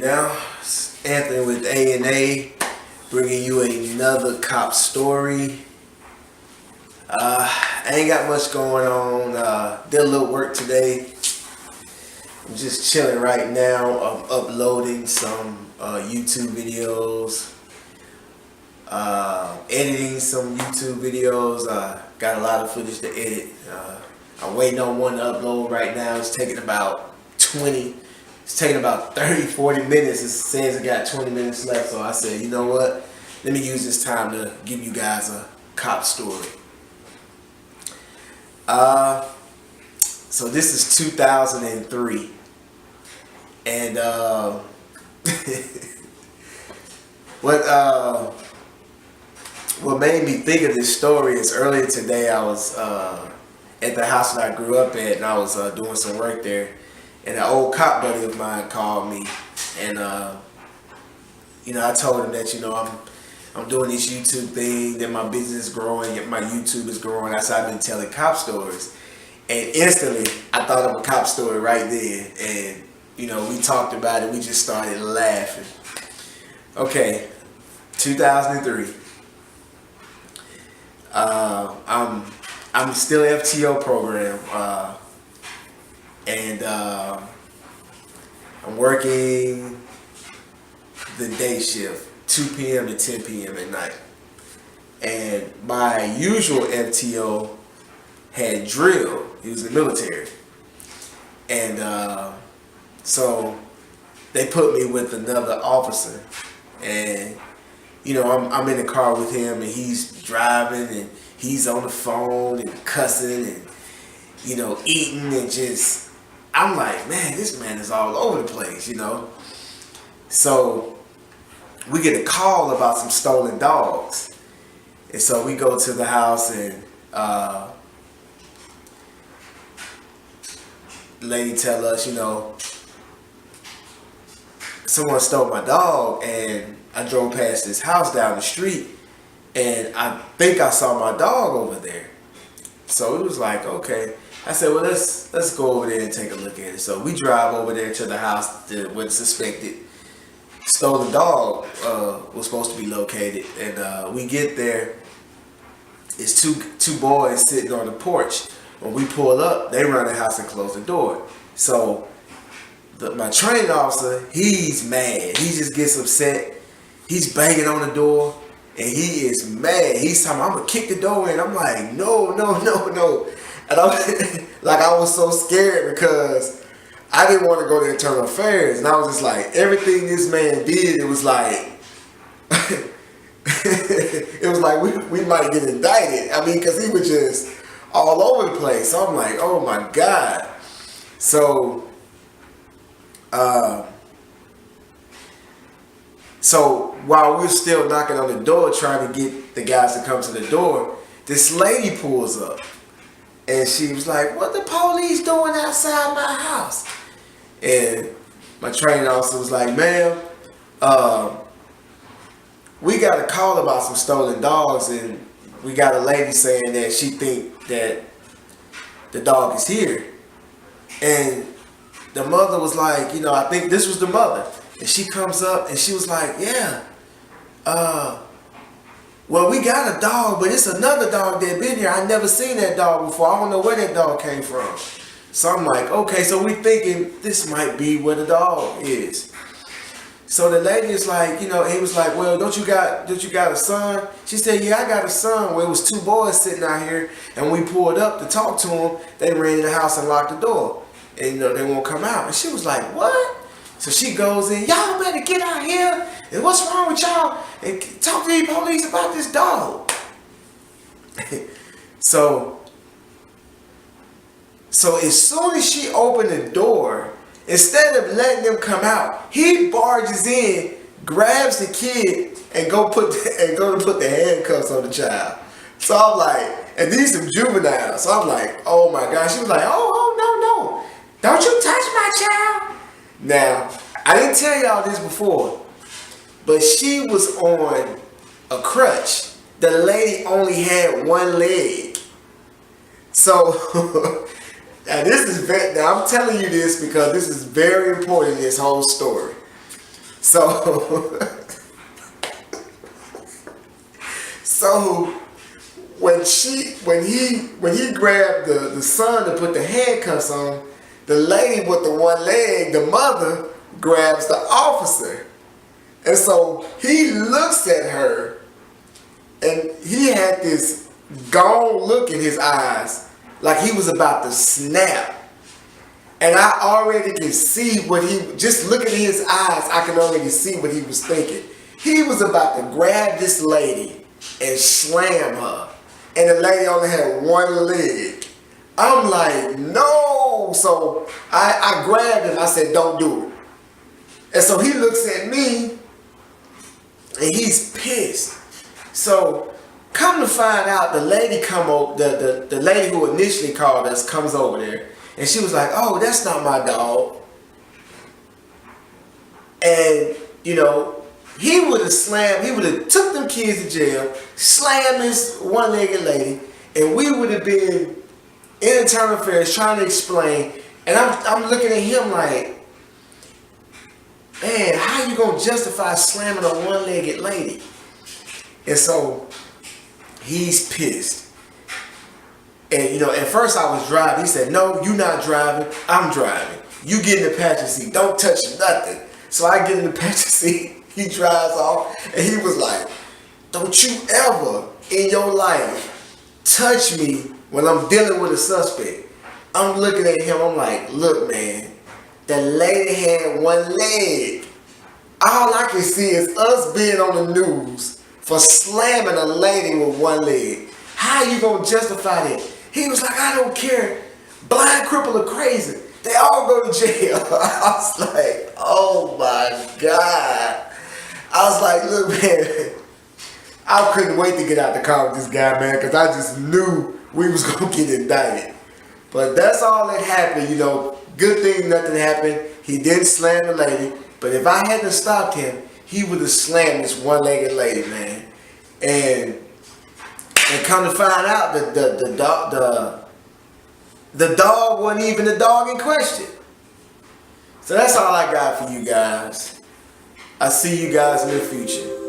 now. It's Anthony with A&A, bringing you another cop story. I ain't got much going on. Did a little work today. I'm just chilling right now. I'm uploading some YouTube videos, editing some YouTube videos. Got a lot of footage to edit. I'm waiting on one to upload right now. It's taking about 30, 40 minutes. It says it got 20 minutes left. So I said, you know what? Let me use this time to give you guys a cop story. So this is 2003. And what made me think of this story is earlier today I was at the house that I grew up at, and I was doing some work there, and an old cop buddy of mine called me, and I told him that I'm doing this YouTube thing, that my business is growing, my YouTube is growing. I said I've been telling cop stories, and instantly I thought of a cop story right there, and we talked about it. We just started laughing. Okay, 2003. I'm still FTO program, and I'm working the day shift, 2 p.m. to 10 p.m. at night. And my usual FTO had drill. He was in the military, and so they put me with another officer, and I'm in the car with him, and he's driving, and he's on the phone and cussing and eating, and just, I'm like, man, this man is all over the place, So we get a call about some stolen dogs, and so we go to the house, and the lady tell us, someone stole my dog, and I drove past this house down the street, and I think I saw my dog over there. So it was like, okay. I said, well, let's go over there and take a look at it. So we drive over there to the house where the suspected stolen dog was supposed to be located, and we get there. It's two boys sitting on the porch. When we pull up, they run the house and close the door. So my training officer, he's mad. He just gets upset. He's banging on the door, and he is mad. He's talking, I'm gonna kick the door in. I'm like, no. And I was so scared because I didn't want to go to internal affairs, and I was just like, everything this man did, it was like, we might get indicted. I mean, because he was just all over the place. So I'm like, oh my God. So while we're still knocking on the door trying to get the guys to come to the door, this lady pulls up, and she was like, what the police doing outside my house? And my training officer was like, ma'am, we got a call about some stolen dogs, and we got a lady saying that she think that the dog is here. And the mother was like, I think this was the mother. And she comes up, and she was like, yeah, well, we got a dog, but it's another dog that been here. I never seen that dog before. I don't know where that dog came from. So I'm like, okay, so we thinking this might be where the dog is. So the lady is like, he was like, well, don't you got a son? She said, yeah, I got a son. Well, it was two boys sitting out here, and we pulled up to talk to them. They ran in the house and locked the door, and they won't come out. And she was like, what? So she goes in, y'all better get out here, and what's wrong with y'all? And talk to the police about this dog. So as soon as she opened the door, instead of letting them come out, he barges in, grabs the kid, and go to put the handcuffs on the child. So I'm like, and these some juveniles. So I'm like, oh my gosh. She was like, oh, no, don't you touch my child. Now, I didn't tell y'all this before, but she was on a crutch. The lady only had one leg. So Now I'm telling you this because this is very important in this whole story. So, so when he grabbed the son to put the handcuffs on, the lady with the one leg, the mother, grabs the officer. And so he looks at her, and he had this gone look in his eyes, like he was about to snap. And I already can see what just looking at his eyes, I can already see what he was thinking. He was about to grab this lady and slam her. And the lady only had one leg. I'm like, no. So I grabbed him. I said, don't do it. And so he looks at me, and he's pissed. So come to find out, the lady the lady who initially called us comes over there, and she was like, oh, that's not my dog. And he would have took them kids to jail, slammed this one-legged lady, and we would have been in internal affairs trying to explain. And I'm looking at him like, man, how you gonna justify slamming a one-legged lady? And so he's pissed. And at first I was driving. He said, no, you not driving, I'm driving. You get in the passenger seat, don't touch nothing. So I get in the passenger seat, he drives off, and he was like, don't you ever in your life touch me when I'm dealing with a suspect. I'm looking at him, I'm like, look, man, the lady had one leg. All I can see is us being on the news for slamming a lady with one leg. How you gonna justify that? He was like, I don't care. Blind, cripple, or crazy, they all go to jail. I was like, oh my God. I was like, look, man, I couldn't wait to get out the car with this guy, man, because I just knew we was gonna get indicted. But that's all that happened, Good thing nothing happened. He didn't slam the lady. But if I hadn't stopped him, he would have slammed this one-legged lady, man. And come to find out that the dog wasn't even the dog in question. So that's all I got for you guys. I'll see you guys in the future.